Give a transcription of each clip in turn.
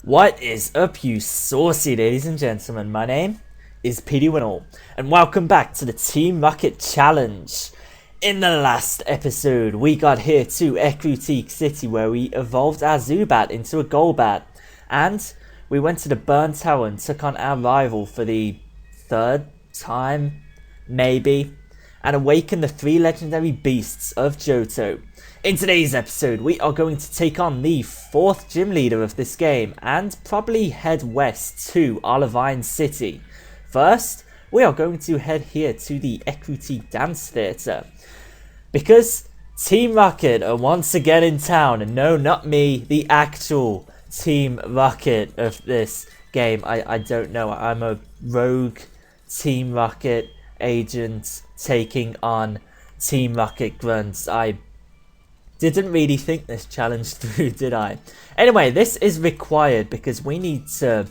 What is up, you saucy ladies and gentlemen? My name is PD Winnall, and welcome back to the Team Rocket Challenge. In the last episode, we got here to Ecruteak City, where we evolved our Zubat into a Golbat, and we went to the Burn Tower and took on our rival for the third time, maybe, and awakened the three legendary beasts of Johto. In today's episode, we are going to take on the fourth gym leader of this game and probably head west to Olivine City. First, we are going to head here to the Ecruteak Dance Theatre because Team Rocket are once again in town, and no, not me, the actual Team Rocket of this game. I don't know, I'm a rogue Team Rocket agent taking on Team Rocket grunts. I didn't really think this challenge through, did I? Anyway, this is required because we need to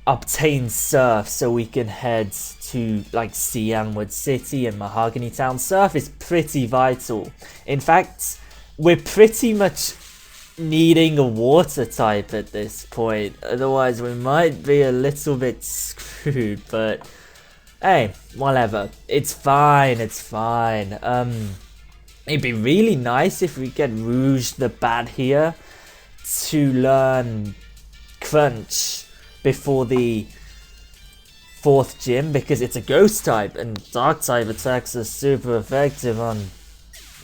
obtain Surf so we can head to like Cianwood City and Mahogany Town. Surf is pretty vital. In fact, we're pretty much needing a water type at this point. Otherwise, we might be a little bit screwed, but hey, whatever. It's fine, it's fine. It'd be really nice if we get Rouge the Bat here to learn Crunch before the fourth gym, because it's a ghost type and dark type attacks are super effective on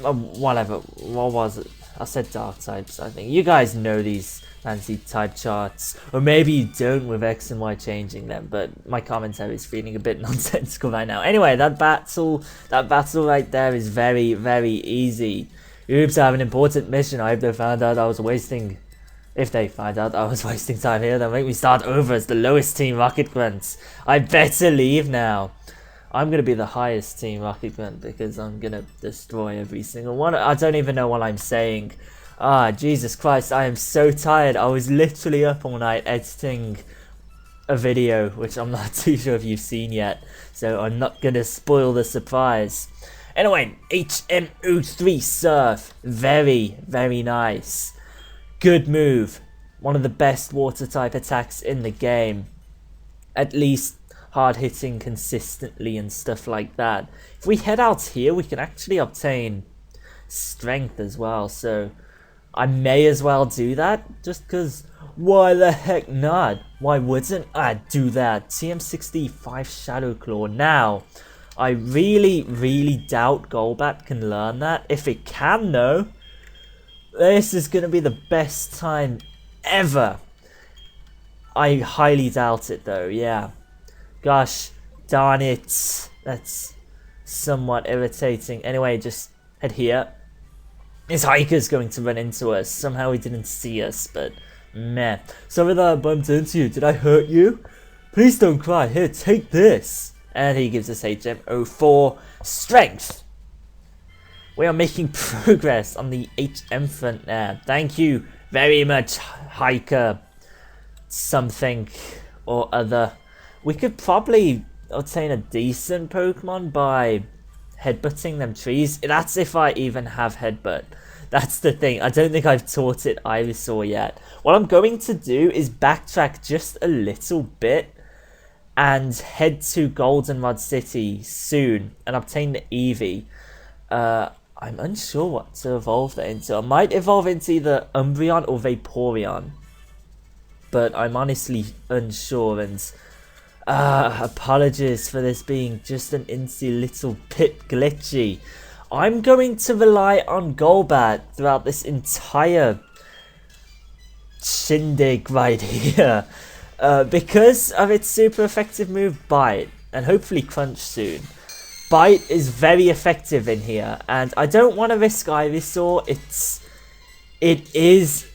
whatever. What was it? I said dark types, I think. You guys know these fancy type charts, or maybe you don't with X and Y changing them, but my commentary is feeling a bit nonsensical right now. Anyway, that battle right there is very, very easy. Oops, I have an important mission. I hope they found out I was wasting... If they find out I was wasting time here, they'll make me start over as the lowest Team Rocket grunt. I better leave now. I'm going to be the highest Team Rocket grunt because I'm going to destroy every single one. I don't even know what I'm saying. Ah, Jesus Christ, I am so tired. I was literally up all night editing a video, which I'm not too sure if you've seen yet, so I'm not going to spoil the surprise. Anyway, HMO3 Surf. Very, very nice. Good move. One of the best water type attacks in the game. At least hard hitting consistently and stuff like that. If we head out here, we can actually obtain strength as well, so I may as well do that, just because why the heck not? Why wouldn't I do that? TM65 Shadow Claw. Now, I really, really doubt Golbat can learn that. If it can though, this is going to be the best time ever. I highly doubt it though, yeah. Gosh, darn it. That's somewhat irritating. Anyway, just head here. This hiker's going to run into us. Somehow he didn't see us, but meh. Sorry that I bumped into you. Did I hurt you? Please don't cry. Here, take this. And he gives us HM04 Strength. We are making progress on the HM front now. Thank you very much, hiker. Something or other. We could probably obtain a decent Pokemon by headbutting them trees. That's if I even have headbutt. That's the thing. I don't think I've taught it Ivysaur yet. What I'm going to do is backtrack just a little bit and head to Goldenrod City soon and obtain the Eevee. I'm unsure what to evolve that into. I might evolve into either Umbreon or Vaporeon, but I'm honestly unsure, and apologies for this being just an insty little bit glitchy. I'm going to rely on Golbat throughout this entire shindig right here because of its super effective move Bite, and hopefully Crunch soon. Bite is very effective in here, and I don't want to risk Ivysaur. It is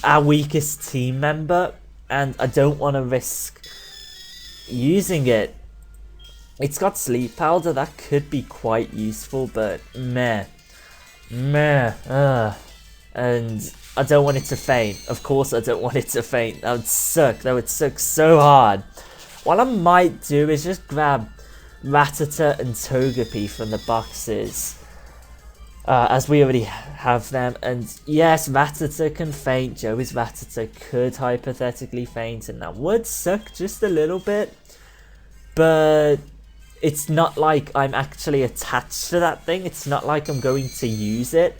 our weakest team member, and I don't want to risk using it. It's got Sleep Powder, that could be quite useful, but meh. And I don't want it to faint. Of course I don't want it to faint. That would suck. That would suck so hard. What I might do is just grab Rattata and Togepi from the boxes. as we already have them. And yes, Rattata can faint. Joey's Rattata could hypothetically faint, and that would suck just a little bit. But it's not like I'm actually attached to that thing. It's not like I'm going to use it.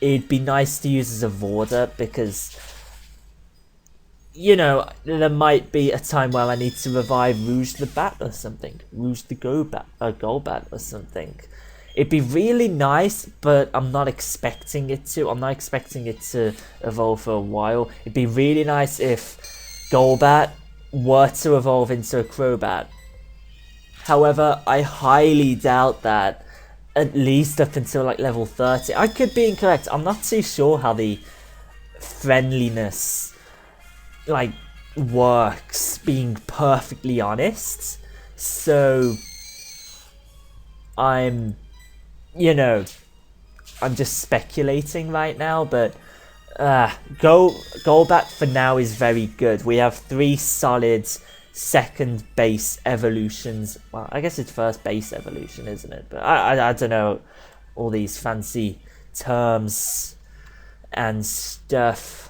It'd be nice to use as a Vorder because, you know, there might be a time where I need to revive Rouge the Bat or something. Rouge the Golbat or something. It'd be really nice, but I'm not expecting it to. I'm not expecting it to evolve for a while. It'd be really nice if Golbat were to evolve into a Crobat. However, I highly doubt that, at least up until like level 30. I could be incorrect. I'm not too sure how the friendliness like works, being perfectly honest. So I'm just speculating right now, but Golbat for now is very good. We have 3 solid second base evolutions. Well, I guess it's first base evolution, isn't it? But I don't know all these fancy terms and stuff.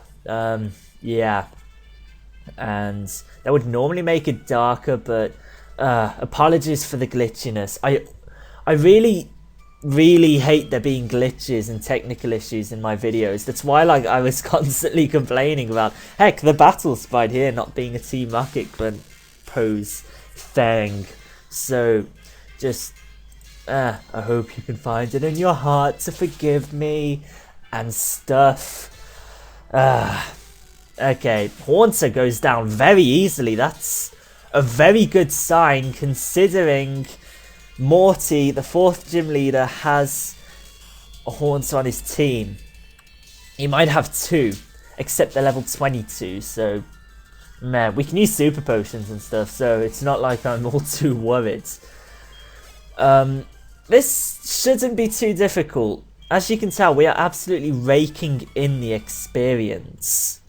Yeah, and that would normally make it darker, but apologies for the glitchiness. I really hate there being glitches and technical issues in my videos. That's why like I was constantly complaining about, heck, the battle sprite here not being a Team Rocket pose thing. So just I hope you can find it in your heart to forgive me and stuff. Okay, Haunter goes down very easily. That's a very good sign considering Morty, the 4th gym leader, has a Haunter on his team. He might have 2, except they're level 22, so man, we can use super potions and stuff, so it's not like I'm all too worried. This shouldn't be too difficult. As you can tell, we are absolutely raking in the experience.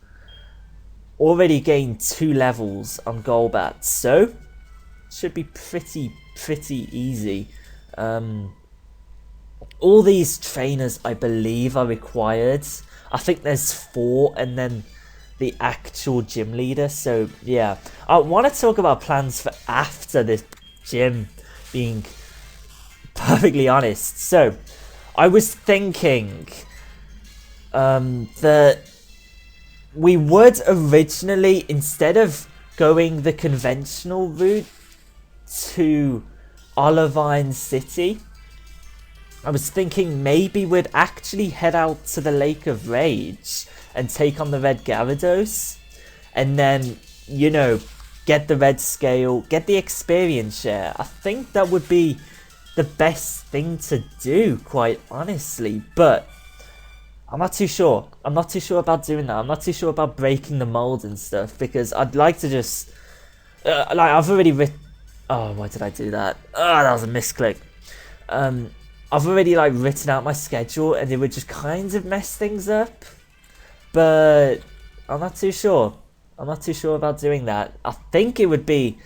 Already gained 2 levels on Golbat, so should be pretty easy. All these trainers, I believe, are required. I think there's 4 and then the actual gym leader. So yeah, I want to talk about plans for after this gym, being perfectly honest. So I was thinking that we would originally, instead of going the conventional route to Olivine City, I was thinking maybe we'd actually head out to the Lake of Rage and take on the Red Gyarados, and then, you know, get the Red Scale, get the experience share. I think that would be the best thing to do, quite honestly, but I'm not too sure. I'm not too sure about doing that. I'm not too sure about breaking the mold and stuff, because I'd like to just, like, I've already written, oh, why did I do that? Oh, that was a misclick. I've already, like, written out my schedule, and it would just kind of mess things up. But I'm not too sure. I'm not too sure about doing that. I think it would be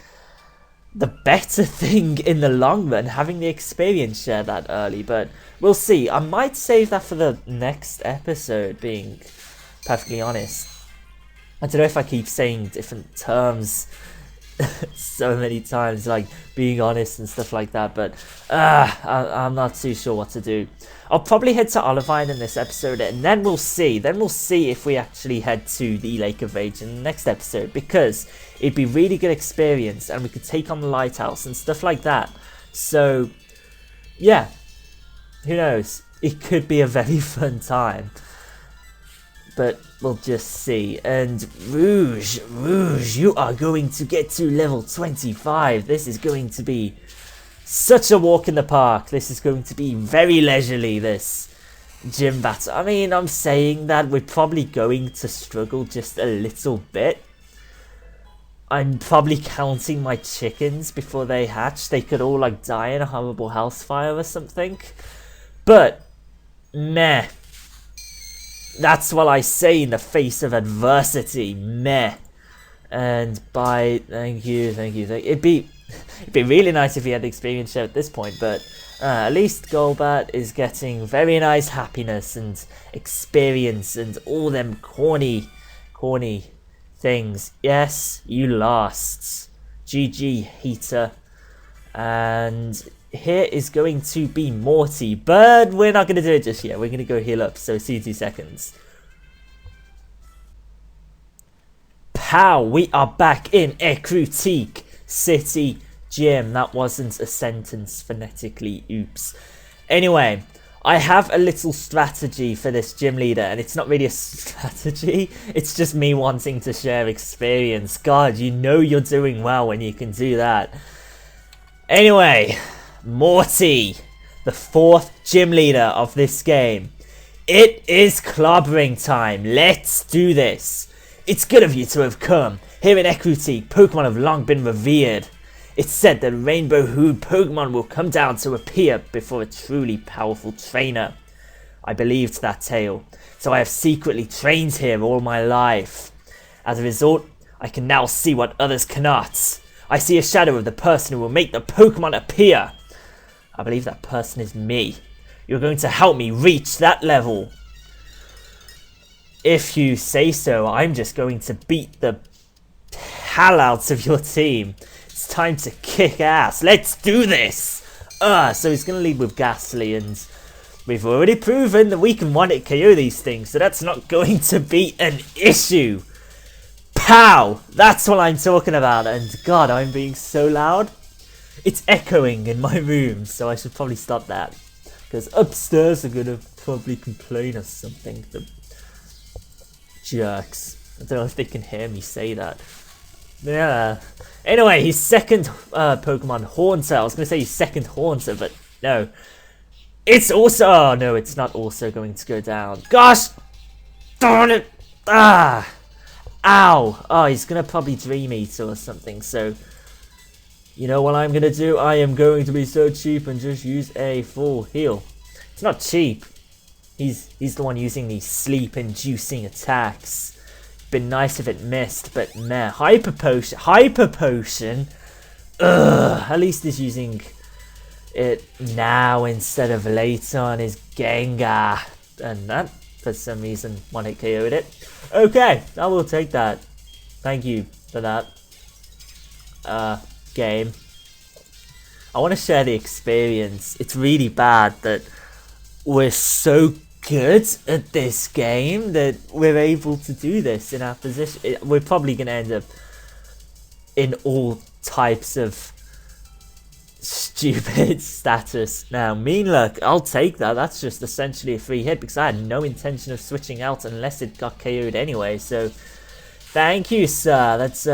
the better thing in the long run, having the experience share that early. But we'll see. I might save that for the next episode, being perfectly honest. I don't know if I keep saying different terms so many times, like being honest and stuff like that, but I'm not too sure what to do. I'll probably head to Olivine in this episode, and then we'll see. Then we'll see if we actually head to the Lake of Rage in the next episode, because it'd be really good experience, and we could take on the Lighthouse and stuff like that. So yeah, who knows? It could be a very fun time. But we'll just see. And Rouge, you are going to get to level 25. This is going to be such a walk in the park. This is going to be very leisurely, this gym battle. I mean, I'm saying that we're probably going to struggle just a little bit. I'm probably counting my chickens before they hatch. They could all like die in a horrible house fire or something. But, meh. That's what I say in the face of adversity, meh. And thank you. It'd be really nice if we had the experience share at this point, but At least Golbat is getting very nice happiness and experience and all them corny things. Yes, you lost. GG, Heater. And here is going to be Morty, but we're not going to do it just yet. We're going to go heal up, so see you 2 seconds. Pow, we are back in Ecruteak City Gym. That wasn't a sentence phonetically, oops. Anyway, I have a little strategy for this gym leader, and it's not really a strategy, it's just me wanting to share experience. God, you know you're doing well when you can do that. Anyway, Morty, the 4th gym leader of this game. It is clobbering time. Let's do this. It's good of you to have come. Here in Ecruteak, Pokemon have long been revered. It's said that rainbow-hued Pokemon will come down to appear before a truly powerful trainer. I believed that tale, so I have secretly trained here all my life. As a result, I can now see what others cannot. I see a shadow of the person who will make the Pokemon appear. I believe that person is me. You're going to help me reach that level. If you say so, I'm just going to beat the hell out of your team. It's time to kick ass. Let's do this. So he's going to lead with Ghastly, and we've already proven that we can one-hit KO these things, so that's not going to be an issue. Pow! That's what I'm talking about, and God, I'm being so loud. It's echoing in my room, so I should probably stop that. Because upstairs are going to probably complain or something. The jerks. I don't know if they can hear me say that. Yeah. Anyway, his second Pokemon, Haunter. I was going to say his second Haunter, but no. It's also... Oh, no, it's not also going to go down. Gosh! Darn it! Ah! Ow! Oh, he's going to probably Dream Eater or something, so... You know what I'm going to do? I am going to be so cheap and just use a full heal. It's not cheap. He's the one using these sleep-inducing attacks. Been nice if it missed, but meh. Hyper Potion? Ugh! At least he's using it now instead of later on his Gengar. And that, for some reason, one-hit KO'd it. Okay, I will take that. Thank you for that. Game. I want to share the experience. It's really bad that we're so good at this game that we're able to do this in our position. We're probably going to end up in all types of stupid status now. Mean Luck, I'll take that. That's just essentially a free hit because I had no intention of switching out unless it got KO'd anyway, so thank you, sir. That's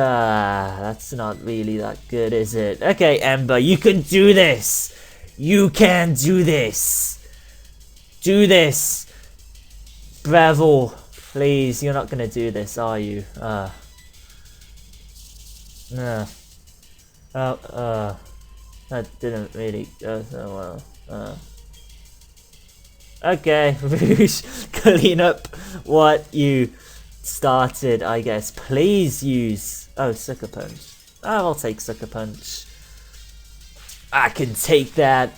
not really that good, is it? Okay, Ember, you can do this. You can do this. Do this. Breville, please. You're not gonna do this, are you? No. That didn't really go so well. Okay, Rouge, clean up what you started, I guess. Please use... Oh, Sucker Punch. Oh, I'll take Sucker Punch. I can take that.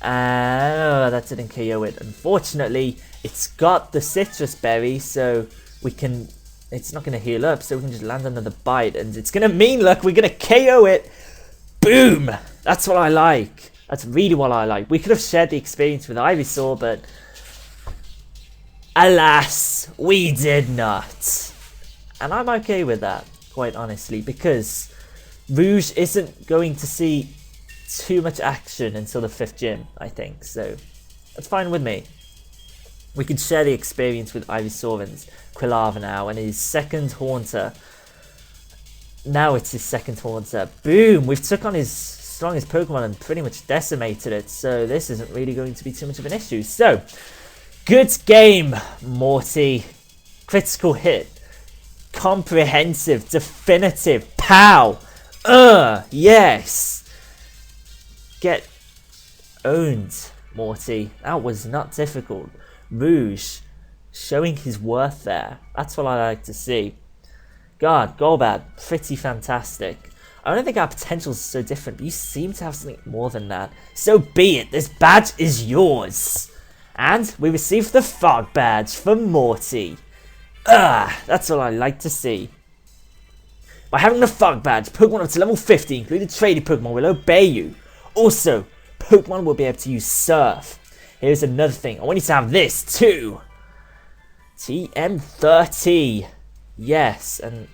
Oh, that didn't KO it. Unfortunately, it's got the Citrus Berry, so we can... It's not going to heal up, so we can just land another bite, and it's going to Mean Luck. We're going to KO it. Boom! That's what I like. That's really what I like. We could have shared the experience with Ivysaur, but... Alas, we did not. And I'm okay with that, quite honestly, because Rouge isn't going to see too much action until the 5th gym, I think. So that's fine with me. We can share the experience with Ivysaur and Quilava now, and his second Haunter. Now it's his second Haunter. Boom! We've took on his strongest Pokemon and pretty much decimated it, so this isn't really going to be too much of an issue. So... Good game, Morty. Critical hit. Comprehensive. Definitive. Pow. Yes. Get owned, Morty. That was not difficult. Rouge showing his worth there. That's what I like to see. God, Golbat, pretty fantastic. I don't think our potential is so different, but you seem to have something more than that. So be it, this badge is yours. And we received the Fog Badge from Morty. That's all I like to see. By having the Fog Badge, Pokemon up to level 50, including trading Pokemon, will obey you. Also, Pokemon will be able to use Surf. Here's another thing, I want you to have this too. TM30. Yes, and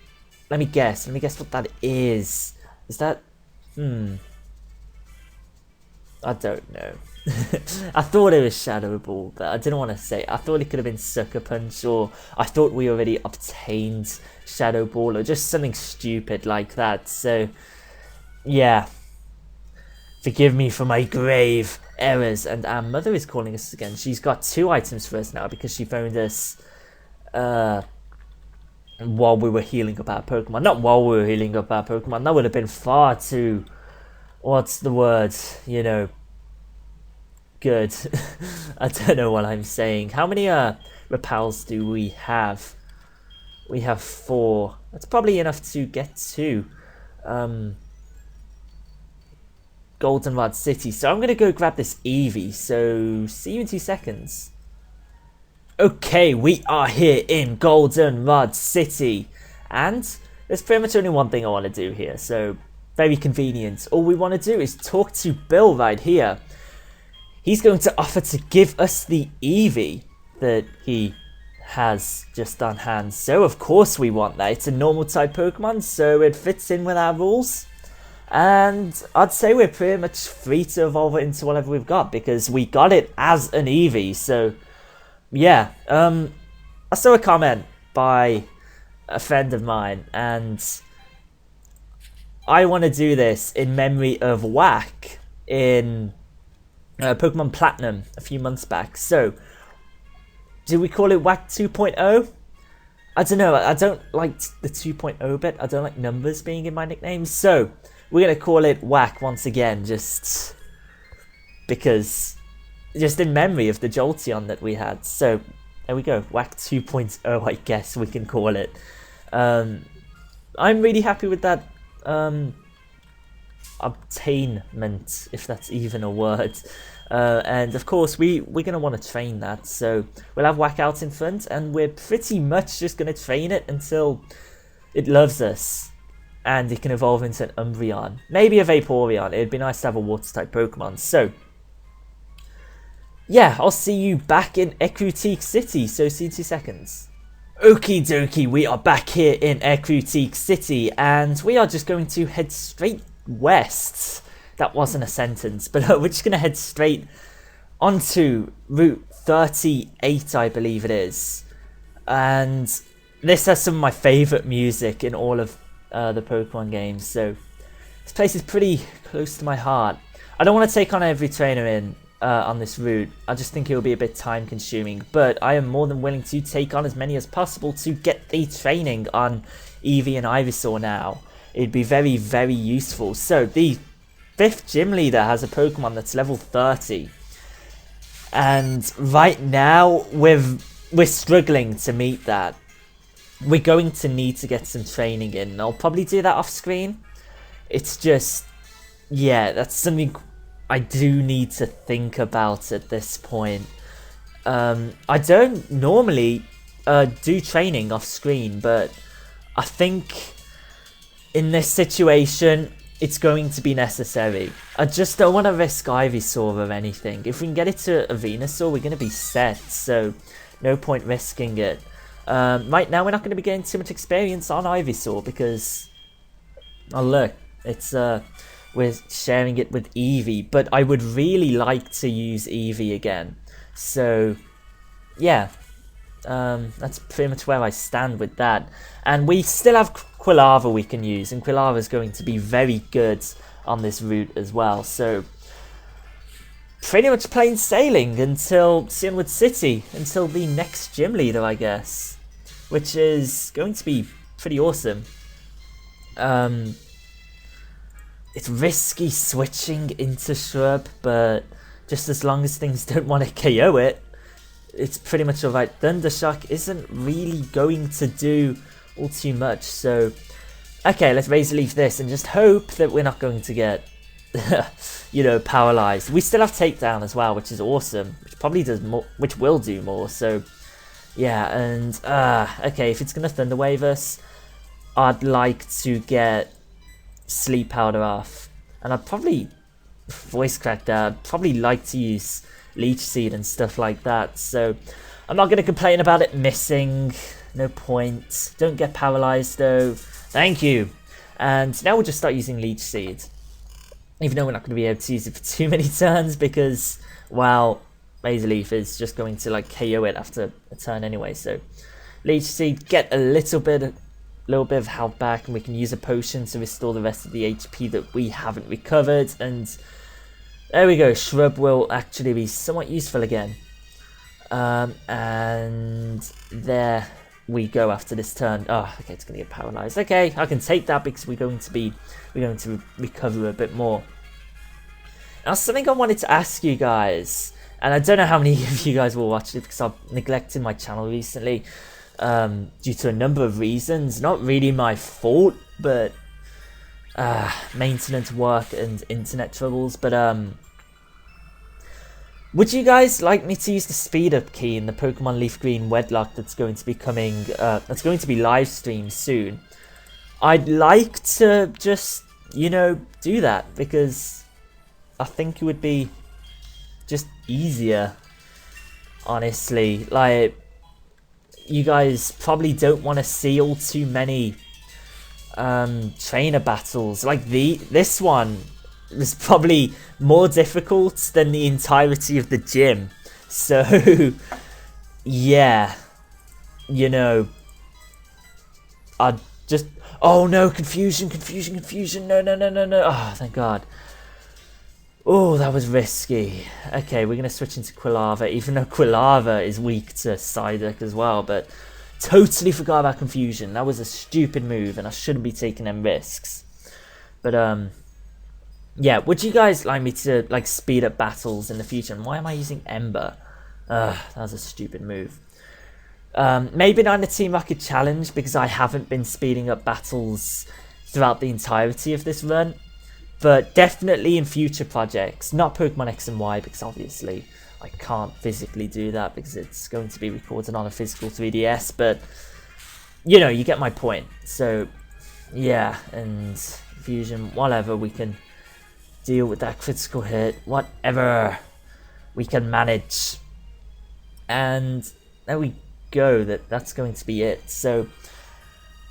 let me guess what that is. Is that, I don't know. I thought it was Shadow Ball, but I didn't want to say it. I thought it could have been Sucker Punch, or I thought we already obtained Shadow Ball, or just something stupid like that. So, yeah. Forgive me for my grave errors. And our mother is calling us again. She's got 2 items for us now because she phoned us while we were healing up our Pokemon. Not while we were healing up our Pokemon. That would have been far too, what's the word, you know, good. I don't know what I'm saying. How many repels do we have? We have 4. That's probably enough to get to Goldenrod City. So I'm going to go grab this Eevee. So see you in 2 seconds. Okay, we are here in Goldenrod City. And there's pretty much only one thing I want to do here. So very convenient. All we want to do is talk to Bill right here. He's going to offer to give us the Eevee that he has just on hand. So of course we want that. It's a normal type Pokemon, so it fits in with our rules. And I'd say we're pretty much free to evolve it into whatever we've got, because we got it as an Eevee. So yeah, I saw a comment by a friend of mine, and I want to do this in memory of Whack in Pokemon Platinum a few months back. So do we call it Whack 2.0? I don't know, I don't like the 2.0 bit. I don't like numbers being in my nicknames, so we're going to call it Whack once again, just because, just in memory of the Jolteon that we had. So there we go, Whack 2.0, I guess we can call it. I'm really happy with that obtainment, if that's even a word. And of course we're going to want to train that, so we'll have Whack out in front, and we're pretty much just going to train it until it loves us and it can evolve into an Umbreon, maybe a Vaporeon. It'd be nice to have a water type Pokemon. So yeah, I'll see you back in Ecruteak City, so see you in 2 seconds. Okie dokie, we are back here in Ecruteak City, and we are just going to head straight west. That wasn't a sentence, but we're just going to head straight onto Route 38, I believe it is. And this has some of my favourite music in all of the Pokemon games, so this place is pretty close to my heart. I don't want to take on every trainer on this route. I just think it will be a bit time consuming, but I am more than willing to take on as many as possible to get the training on Eevee and Ivysaur now. It'd be very, very useful. So the 5th gym leader has a Pokemon that's level 30, and right now we're struggling to meet that. We're going to need to get some training in. I'll probably do that off screen. It's just, yeah, that's something I do need to think about at this point. I don't normally do training off screen, but I think in this situation it's going to be necessary. I just don't want to risk Ivysaur or anything. If we can get it to a Venusaur, we're going to be set, so no point risking it. Right now we're not going to be getting too much experience on Ivysaur because, oh look, it's we're sharing it with Eevee, but I would really like to use Eevee again. So yeah, that's pretty much where I stand with that. And we still have Quilava we can use, and Quilava is going to be very good on this route as well. So pretty much plain sailing until Cianwood City, until the next gym leader, I guess, which is going to be pretty awesome. It's risky switching into Shrub, but just as long as things don't want to KO it, it's pretty much alright. Thundershock isn't really going to do all too much, so Okay, let's Razor Leaf this and just hope that we're not going to get, you know, paralyzed. We still have takedown as well, which is awesome. Which probably does more, which will do more. So, yeah, and okay, if it's gonna Thunder Wave us, I'd like to get Sleep Powder off, and I'd probably voice crack that. I'd probably like to use Leech Seed and stuff like that. So, I'm not gonna complain about it missing. No point. Don't get paralyzed though. Thank you. And now we'll just start using Leech Seed. Even though we're not going to be able to use it for too many turns because, well, Razor Leaf is just going to like KO it after a turn anyway. So Leech Seed, get a little bit of health back, and we can use a potion to restore the rest of the HP that we haven't recovered. And there we go. Shrub will actually be somewhat useful again. And there we go after this turn. Oh, okay, it's gonna get paralyzed. Okay, I can take that because we're going to recover a bit more. Now, something I wanted to ask you guys, and I don't know how many of you guys will watch it because I've neglected my channel recently due to a number of reasons. Not really my fault, but maintenance work and internet troubles. But would you guys like me to use the speed up key in the Pokemon Leaf Green Wedlock that's going to be coming, that's going to be live streamed soon? I'd like to just, you know, do that because I think it would be just easier, honestly. Like, you guys probably don't want to see all too many trainer battles. Like this one was probably more difficult than the entirety of the gym. So, yeah, you know, I'd just... Oh no, confusion. No. Oh, thank God. Oh, that was risky. Okay, we're going to switch into Quilava, even though Quilava is weak to Psyduck as well. But totally forgot about confusion. That was a stupid move, and I shouldn't be taking them risks. But, yeah, would you guys like me to like speed up battles in the future? And why am I using Ember? That was a stupid move. Maybe not in the Team Rocket Challenge because I haven't been speeding up battles throughout the entirety of this run. But definitely in future projects. Not Pokemon X and Y because obviously I can't physically do that because it's going to be recorded on a physical 3DS. But, you know, you get my point. So, yeah, and Fusion, whatever, we can deal with that critical hit, whatever we can manage. And there we go, that's going to be it. So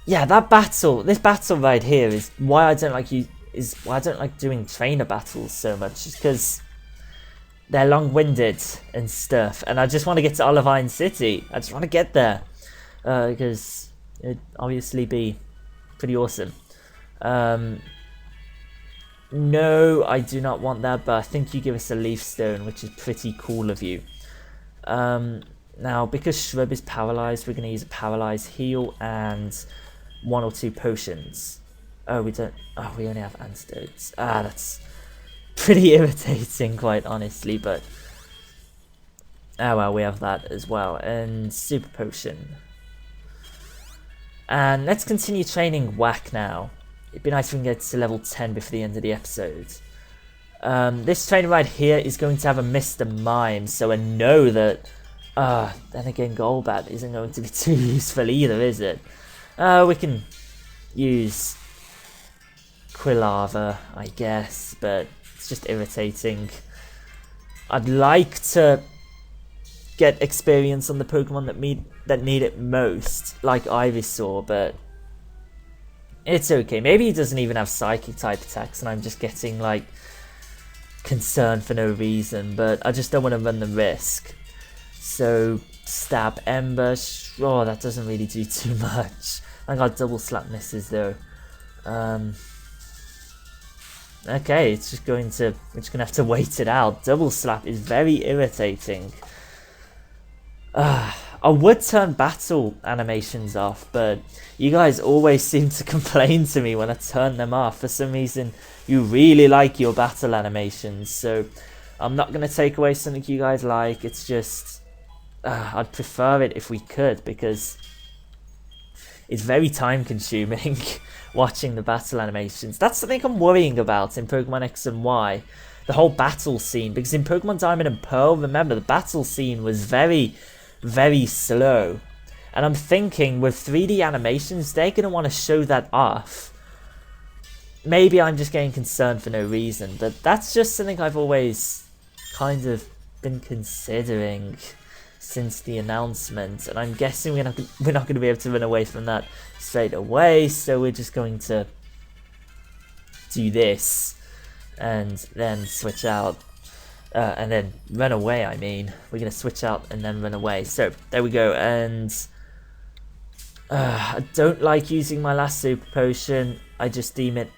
yeah, this battle right here is why I don't like doing trainer battles so much, is because they're long-winded and stuff, and I just want to get to Olivine City. I just want to get there because it'd obviously be pretty awesome. No, I do not want that, but I think you give us a Leaf Stone, which is pretty cool of you. Now, because Shrub is paralyzed, we're going to use a Paralyze Heal and 1 or 2 potions. Oh, we don't... Oh, we only have antidotes. That's pretty irritating, quite honestly, but... Oh, well, we have that as well. And Super Potion. And let's continue training Whack now. It'd be nice if we can get to level 10 before the end of the episode. This trainer right here is going to have a Mr. Mime, so I know that... then again, Golbat isn't going to be too useful either, is it? We can use Quilava, I guess, but it's just irritating. I'd like to get experience on the Pokemon that need it most, like Ivysaur, but it's okay. Maybe he doesn't even have Psychic type attacks and I'm just getting like concerned for no reason, but I just don't want to run the risk. So Stab Ember, oh, that doesn't really do too much. I got Double Slap misses though. Okay, we're just gonna have to wait it out. Double Slap is very irritating. I would turn battle animations off, but you guys always seem to complain to me when I turn them off. For some reason, you really like your battle animations, so I'm not going to take away something you guys like. It's just, I'd prefer it if we could, because it's very time consuming watching the battle animations. That's something I'm worrying about in Pokemon X and Y. The whole battle scene, because in Pokemon Diamond and Pearl, remember, the battle scene was very, very slow. And I'm thinking with 3D animations, they're going to want to show that off. Maybe I'm just getting concerned for no reason, but that's just something I've always kind of been considering since the announcement. And I'm guessing we're not going to be able to run away from that straight away, so we're just going to do this. And then switch out, and then run away, I mean. We're going to switch out and then run away. So, there we go, and I don't like using my last Super Potion. I just deem it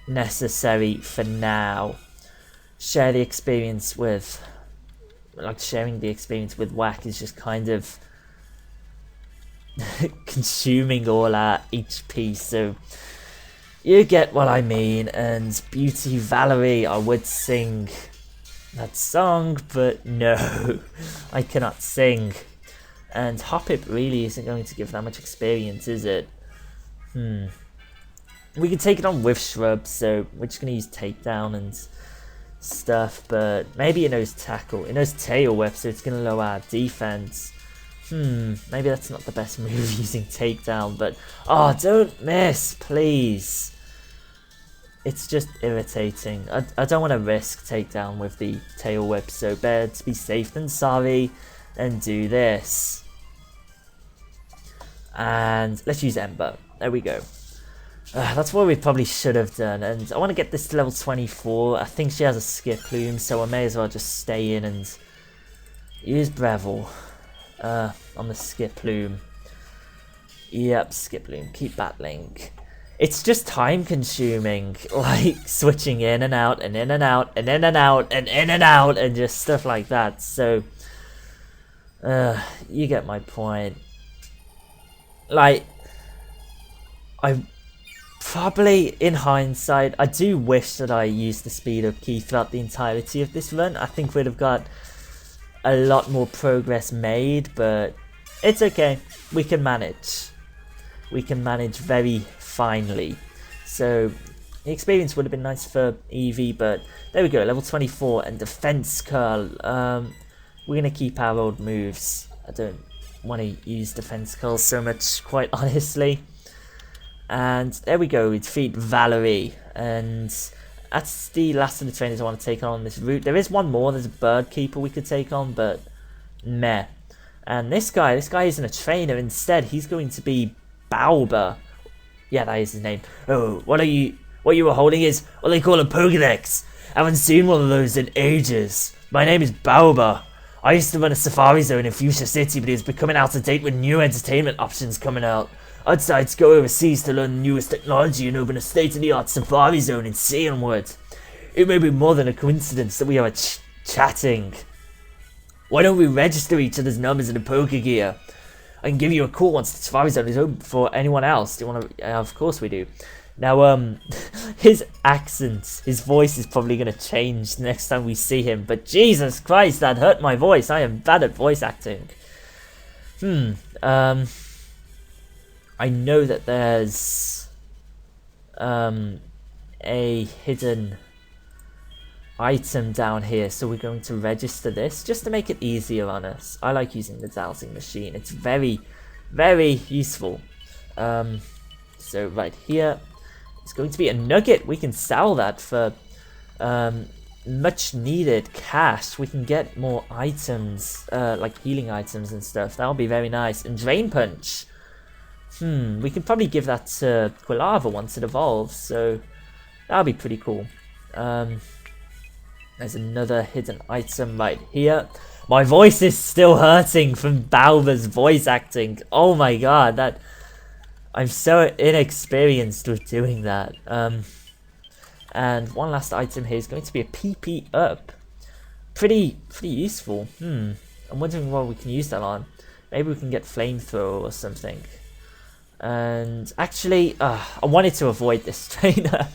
necessary for now. Share the experience with, like, sharing the experience with Whack is just kind of consuming all our HP, so you get what I mean. And Beauty Valerie, I would sing that song, but no, I cannot sing. And Hoppip really isn't going to give that much experience, is it? We can take it on with Shrub, so we're just going to use Takedown and stuff, but maybe it knows Tackle. It knows Tail Whip, so it's going to lower our defense. Maybe that's not the best move using Takedown, but oh, don't miss, please. It's just irritating. I don't want to risk Takedown with the Tail Whip, so better to be safe than sorry and do this. And let's use Ember. There we go. That's what we probably should have done, and I want to get this to level 24. I think she has a Skip Plume, so I may as well just stay in and use Breville on the Skip Plume. Yep, Skip Plume. Keep battling. It's just time consuming, like switching in and out and in and out and in and out and in and out and just stuff like that. So, you get my point. Like, I probably, in hindsight, I do wish that I used the speed up key throughout the entirety of this run. I think we'd have got a lot more progress made, but it's okay. We can manage. We can manage very finely. So the experience would have been nice for Eevee, but there we go, level 24 and Defense Curl. We're gonna keep our old moves. I don't want to use Defense Curl so much, quite honestly. And there we go, we defeat Valerie, and that's the last of the trainers I want to take on this route. There is one more, there's a Bird Keeper we could take on, but meh. And this guy isn't a trainer, instead he's going to be Bauber. Yeah, that is his name. Oh, what you were holding is what they call a Pokédex. I haven't seen one of those in ages. My name is Bauber. I used to run a safari zone in Fuchsia City, but it's becoming out of date with new entertainment options coming out. I decided to go overseas to learn the newest technology and open a state-of-the-art safari zone in Seonwood. It may be more than a coincidence that we are chatting. Why don't we register each other's numbers in a Pokegear? I can give you a call once the safari zone is open for anyone else. Do you want to? Of course we do. Now, his accent, his voice is probably going to change next time we see him. But Jesus Christ, that hurt my voice. I am bad at voice acting. I know that there's a hidden item down here, so we're going to register this just to make it easier on us. I like using the dowsing machine. It's very, very useful. So right here, it's going to be a nugget. We can sell that for much needed cash. We can get more items, like healing items and stuff. That'll be very nice. And Drain Punch. We can probably give that to Quilava once it evolves, so that'll be pretty cool. There's another hidden item right here. My voice is still hurting from Bauber's voice acting. Oh my god, that I'm so inexperienced with doing that. And one last item here is going to be a PP up. Pretty useful. I'm wondering what we can use that on. Maybe we can get Flamethrower or something. And actually, I wanted to avoid this trainer.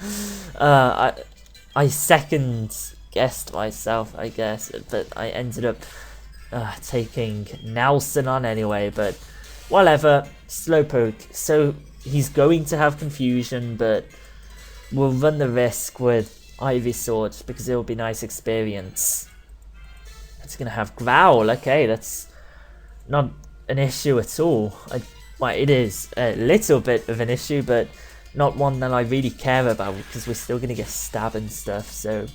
I second guessed myself, I guess, but I ended up taking Nelson on anyway. But whatever, Slowpoke. So he's going to have confusion, but we'll run the risk with Ivysaur just because it will be nice experience. It's going to have Growl. Okay, that's not an issue at all. Well, it is a little bit of an issue, but not one that I really care about because we're still going to get Stab and stuff. So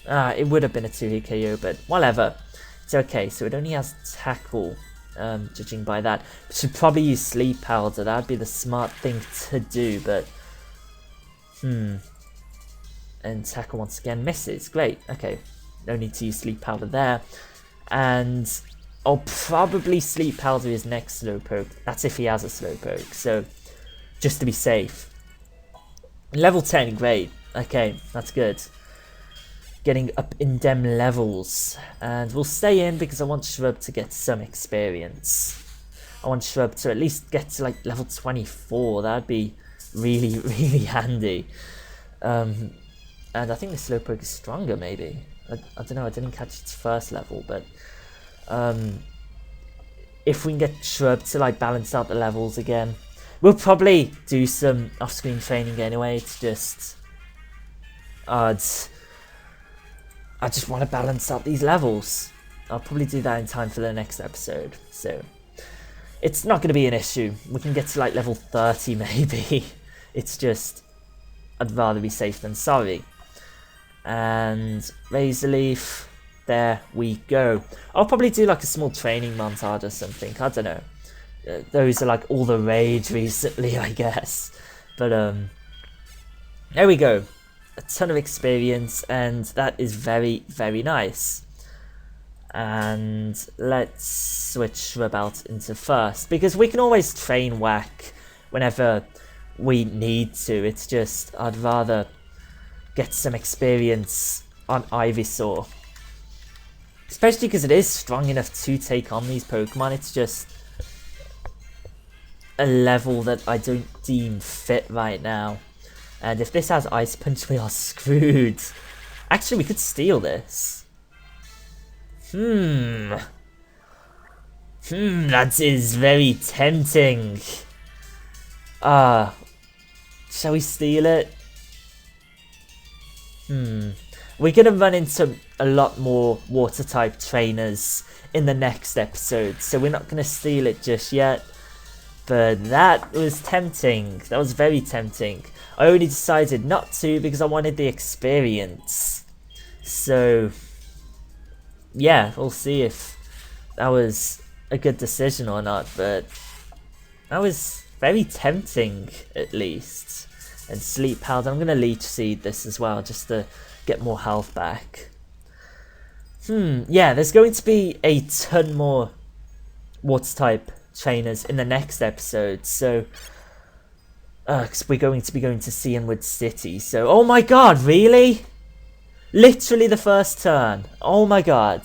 it would have been a 2-hit KO, but whatever. It's okay. So it only has Tackle, judging by that. Should probably use Sleep Powder. That'd be the smart thing to do, but and Tackle once again misses. Great. Okay, no need to use Sleep Powder there. And I'll probably Sleep Powder his next Slowpoke. That's if he has a Slowpoke. So just to be safe. Level 10, great. Okay, that's good. Getting up in them levels. And we'll stay in because I want Shrub to get some experience. I want Shrub to at least get to like level 24. That'd be really, really handy. And I think the Slowpoke is stronger maybe. I don't know, I didn't catch its first level, but if we can get Shrub to like balance out the levels again, we'll probably do some off-screen training anyway. It's just I just want to balance out these levels. I'll probably do that in time for the next episode, so it's not going to be an issue. We can get to like level 30 maybe. It's just I'd rather be safe than sorry. And Razor Leaf, there we go. I'll probably do like a small training montage or something. I don't know. Those are like all the rage recently, I guess. But there we go. A ton of experience, and that is very, very nice. And let's switch Shrub out into first, because we can always train Whack whenever we need to. It's just I'd rather get some experience on Ivysaur. Especially because it is strong enough to take on these Pokemon. It's just a level that I don't deem fit right now. And if this has Ice Punch, we are screwed. Actually, we could steal this. That is very tempting. Shall we steal it? We're going to run into a lot more water-type trainers in the next episode, so we're not going to steal it just yet. But that was tempting. That was very tempting. I only decided not to because I wanted the experience. So, yeah, we'll see if that was a good decision or not, but that was very tempting, at least. And Sleep Powder, I'm going to Leech Seed this as well, just to get more health back. Yeah, there's going to be a ton more water-type trainers in the next episode, so... because we're going to be going to Cianwood City, so... Oh my god, really? Literally the first turn. Oh my god.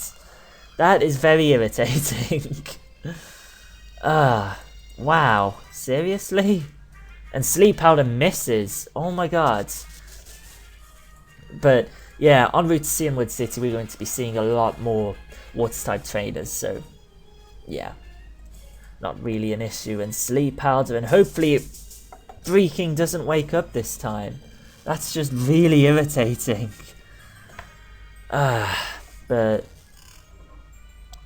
That is very irritating. Wow. Seriously? And Sleep Powder misses. Oh my god. But yeah, en route to Cianwood City, we're going to be seeing a lot more water-type trainers, so yeah. Not really an issue. And Sleep Powder, and hopefully it freaking doesn't wake up this time. That's just really irritating. But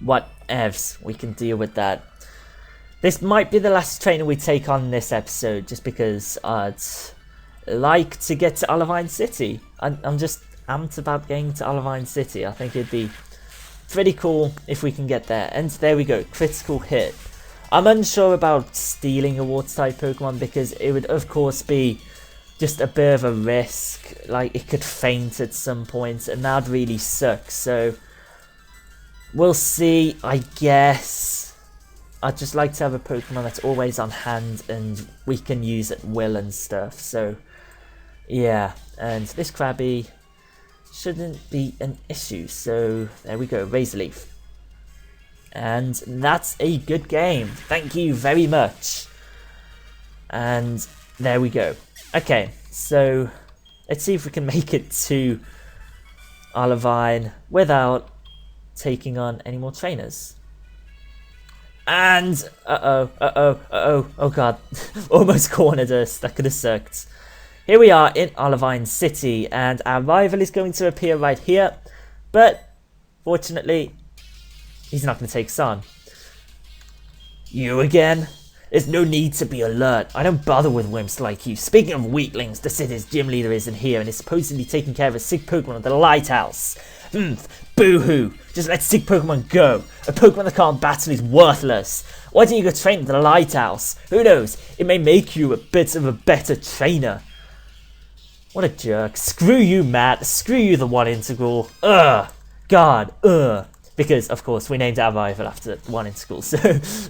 whatevs, we can deal with that. This might be the last trainer we take on this episode, just because I'd like to get to Olivine City. I'm just amped about getting to Olivine City. I think it'd be pretty cool if we can get there. And there we go, critical hit. I'm unsure about stealing a water-type Pokemon because it would of course be just a bit of a risk. Like, it could faint at some point and that'd really suck. So we'll see, I guess. I'd just like to have a Pokemon that's always on hand and we can use at will and stuff. So yeah, and this Krabby shouldn't be an issue. So there we go, Razor Leaf. And that's a good game. Thank you very much. And there we go. Okay, so let's see if we can make it to Olivine without taking on any more trainers. And oh god, almost cornered us. That could have sucked. Here we are in Olivine City, and our rival is going to appear right here, but fortunately, he's not going to take us on. You again? There's no need to be alert. I don't bother with wimps like you. Speaking of weaklings, the city's gym leader isn't here and is supposedly taking care of a sick Pokemon at the lighthouse. Boo-hoo. Just let sick Pokemon go. A Pokemon that can't battle is worthless. Why don't you go train at the lighthouse? Who knows? It may make you a bit of a better trainer. What a jerk. Screw you, Matt. Screw you, the one integral. Ugh. God. Ugh. Because, of course, we named our rival after one integral. So,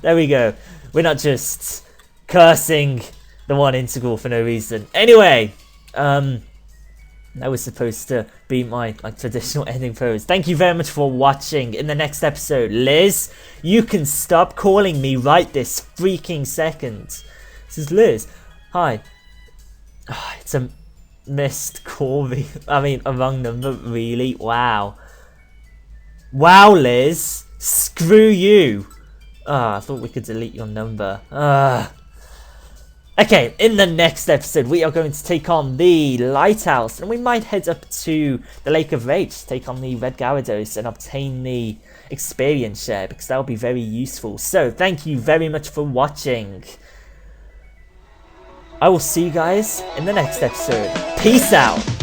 there we go. We're not just cursing the one integral for no reason. Anyway, that was supposed to be my traditional ending pose. Thank you very much for watching. In the next episode, Liz, you can stop calling me right this freaking second. This is Liz. Hi. Oh, it's a missed call. I mean, a wrong number, really? Wow. Wow, Liz. Screw you. I thought we could delete your number. Okay, in the next episode, we are going to take on the Lighthouse, and we might head up to the Lake of Rage to take on the Red Gyarados and obtain the experience share, because that will be very useful. So, thank you very much for watching. I will see you guys in the next episode. Peace out.